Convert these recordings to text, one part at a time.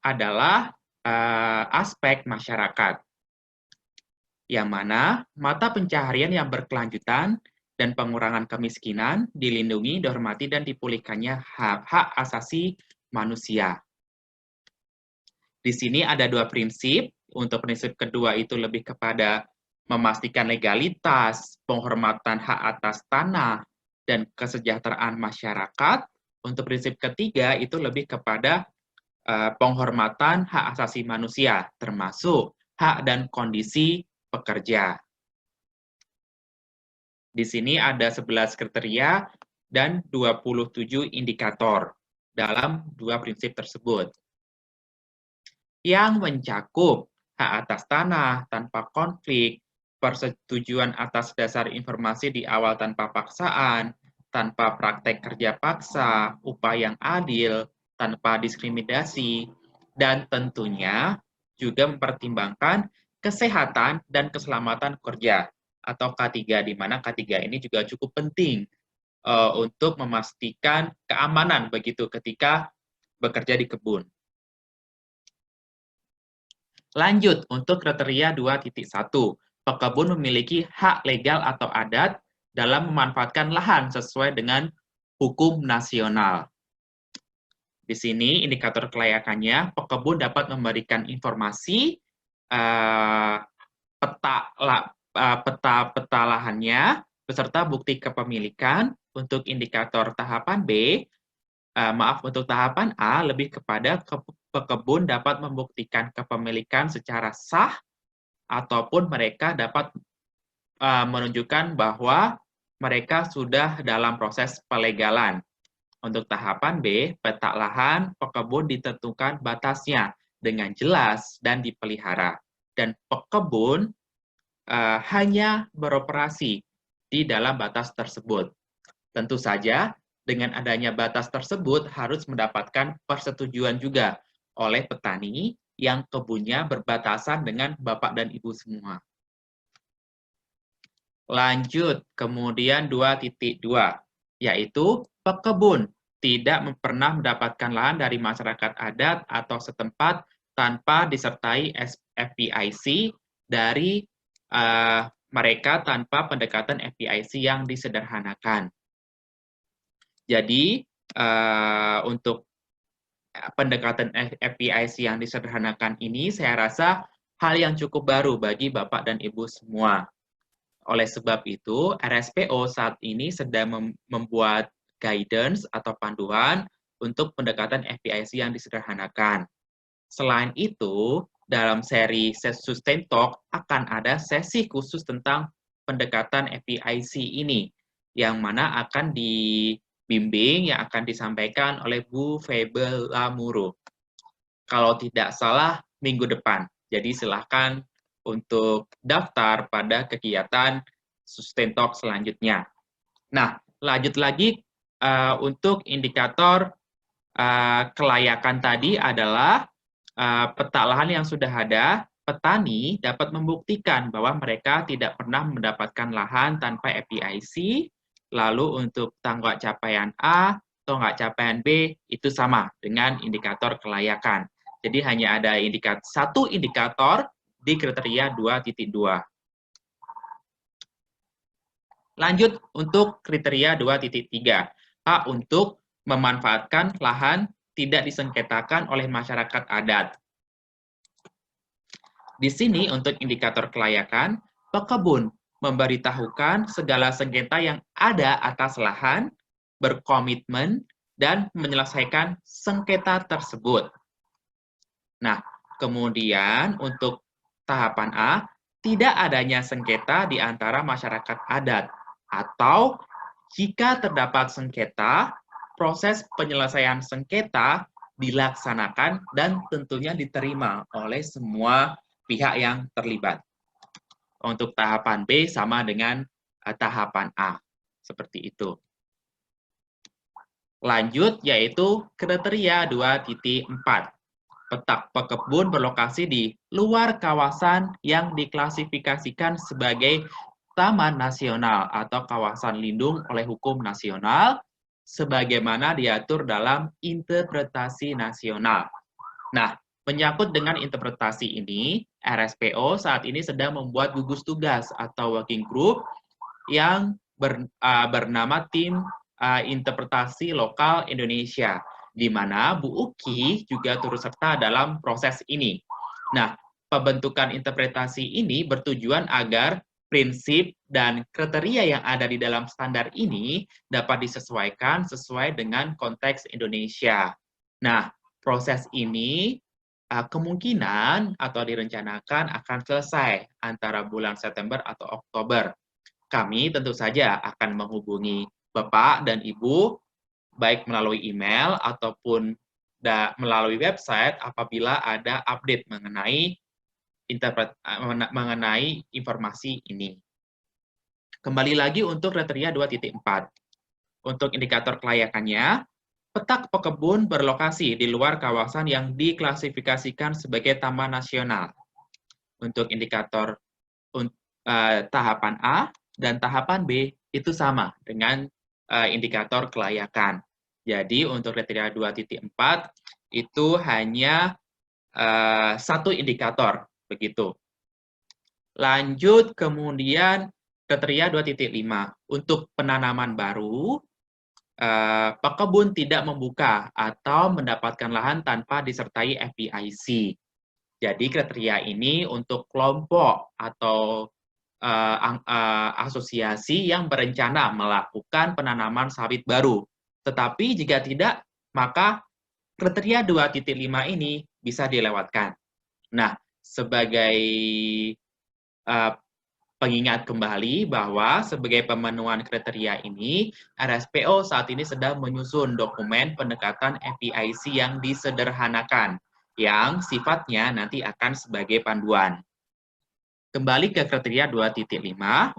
adalah aspek masyarakat, yang mana mata pencaharian yang berkelanjutan dan pengurangan kemiskinan dilindungi, dihormati, dan dipulihkannya hak-hak asasi manusia. Di sini ada dua prinsip. Untuk prinsip kedua itu lebih kepada memastikan legalitas, penghormatan hak atas tanah, dan kesejahteraan masyarakat. Untuk prinsip ketiga itu lebih kepada penghormatan hak asasi manusia, termasuk hak dan kondisi pekerja. Di sini ada 11 kriteria dan 27 indikator dalam dua prinsip tersebut, yang mencakup hak atas tanah tanpa konflik, persetujuan atas dasar informasi di awal tanpa paksaan, tanpa praktek kerja paksa, upah yang adil, tanpa diskriminasi, dan tentunya juga mempertimbangkan kesehatan dan keselamatan kerja atau K3, di mana K3 ini juga cukup penting untuk memastikan keamanan begitu ketika bekerja di kebun. Lanjut, untuk kriteria 2.1, pekebun memiliki hak legal atau adat dalam memanfaatkan lahan sesuai dengan hukum nasional. Di sini indikator kelayakannya, pekebun dapat memberikan informasi peta lahannya beserta bukti kepemilikan. Untuk indikator tahapan B, untuk tahapan A lebih kepada pekebun dapat membuktikan kepemilikan secara sah ataupun mereka dapat menunjukkan bahwa mereka sudah dalam proses pelegalan. Untuk tahapan B, peta lahan pekebun ditentukan batasnya dengan jelas dan dipelihara. Dan pekebun hanya beroperasi di dalam batas tersebut. Tentu saja, dengan adanya batas tersebut harus mendapatkan persetujuan juga oleh petani yang kebunnya berbatasan dengan Bapak dan Ibu semua. Lanjut, kemudian 2.2, yaitu pekebun tidak pernah mendapatkan lahan dari masyarakat adat atau setempat tanpa disertai FPIC dari mereka tanpa pendekatan FPIC yang disederhanakan. Jadi, untuk pendekatan FPIC yang disederhanakan ini, saya rasa hal yang cukup baru bagi Bapak dan Ibu semua. Oleh sebab itu, RSPO saat ini sedang membuat guidance atau panduan untuk pendekatan FPIC yang disederhanakan. Selain itu, dalam seri Sustain Talk akan ada sesi khusus tentang pendekatan FPIC ini, yang mana akan dibimbing, yang akan disampaikan oleh Bu Febe Lamuro. Kalau tidak salah, minggu depan. Jadi silahkan untuk daftar pada kegiatan Sustain Talk selanjutnya. Nah, lanjut lagi untuk indikator kelayakan tadi adalah peta lahan yang sudah ada. Petani dapat membuktikan bahwa mereka tidak pernah mendapatkan lahan tanpa FPIC. Lalu untuk tonggak capaian A, tonggak capaian B itu sama dengan indikator kelayakan. Jadi hanya ada satu indikator di kriteria 2.2. Lanjut untuk kriteria 2.3. A, untuk memanfaatkan lahan tidak disengketakan oleh masyarakat adat. Di sini untuk indikator kelayakan, pekebun memberitahukan segala sengketa yang ada atas lahan, berkomitmen, dan menyelesaikan sengketa tersebut. Nah, kemudian untuk tahapan A, tidak adanya sengketa di antara masyarakat adat, atau jika terdapat sengketa, proses penyelesaian sengketa dilaksanakan dan tentunya diterima oleh semua pihak yang terlibat. Untuk tahapan B sama dengan tahapan A, seperti itu. Lanjut, yaitu kriteria 2.4. Petak pekebun berlokasi di luar kawasan yang diklasifikasikan sebagai Taman Nasional atau kawasan lindung oleh hukum nasional, sebagaimana diatur dalam interpretasi nasional. Nah, Menyangkut dengan interpretasi ini, RSPO saat ini sedang membuat gugus tugas atau working group yang bernama Tim Interpretasi Lokal Indonesia, di mana Bu Uki juga turut serta dalam proses ini. Nah, pembentukan interpretasi ini bertujuan agar prinsip dan kriteria yang ada di dalam standar ini dapat disesuaikan sesuai dengan konteks Indonesia. Nah, proses ini kemungkinan atau direncanakan akan selesai antara bulan September atau Oktober. Kami tentu saja akan menghubungi Bapak dan Ibu, baik melalui email ataupun melalui website apabila ada update mengenai informasi ini. Kembali lagi untuk kriteria 2.4. Untuk indikator kelayakannya, petak pekebun berlokasi di luar kawasan yang diklasifikasikan sebagai taman nasional. Untuk indikator tahapan A dan tahapan B itu sama dengan indikator kelayakan. Jadi untuk kriteria 2.4 itu hanya satu indikator, begitu. Lanjut kemudian kriteria 2.5. Untuk penanaman baru, pekebun tidak membuka atau mendapatkan lahan tanpa disertai FPIC. Jadi kriteria ini untuk kelompok atau asosiasi yang berencana melakukan penanaman sawit baru. Tetapi jika tidak, maka kriteria 2.5 ini bisa dilewatkan. Nah, sebagai pengingat kembali bahwa sebagai pemenuhan kriteria ini, RSPO saat ini sedang menyusun dokumen pendekatan FPIC yang disederhanakan, yang sifatnya nanti akan sebagai panduan. Kembali ke kriteria 2.5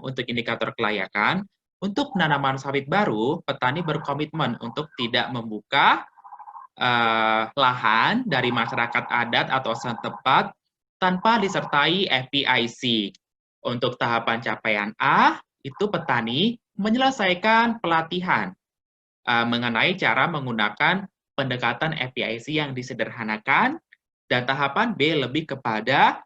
untuk indikator kelayakan, untuk penanaman sawit baru, petani berkomitmen untuk tidak membuka lahan dari masyarakat adat atau setempat tanpa disertai FPIC. Untuk tahapan capaian A, itu petani menyelesaikan pelatihan mengenai cara menggunakan pendekatan FPIC yang disederhanakan, dan tahapan B lebih kepada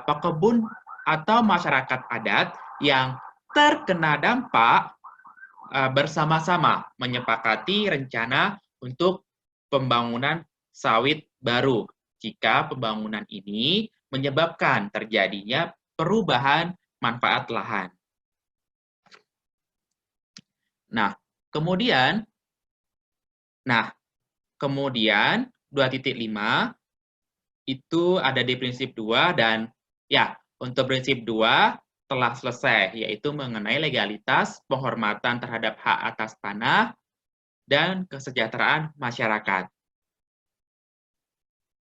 pekebun atau masyarakat adat yang terkena dampak bersama-sama menyepakati rencana untuk pembangunan sawit baru jika pembangunan ini menyebabkan terjadinya perubahan manfaat lahan. Nah, kemudian 2.5 itu ada di prinsip 2 dan ya, untuk prinsip 2 telah selesai, yaitu mengenai legalitas, penghormatan terhadap hak atas tanah, dan kesejahteraan masyarakat.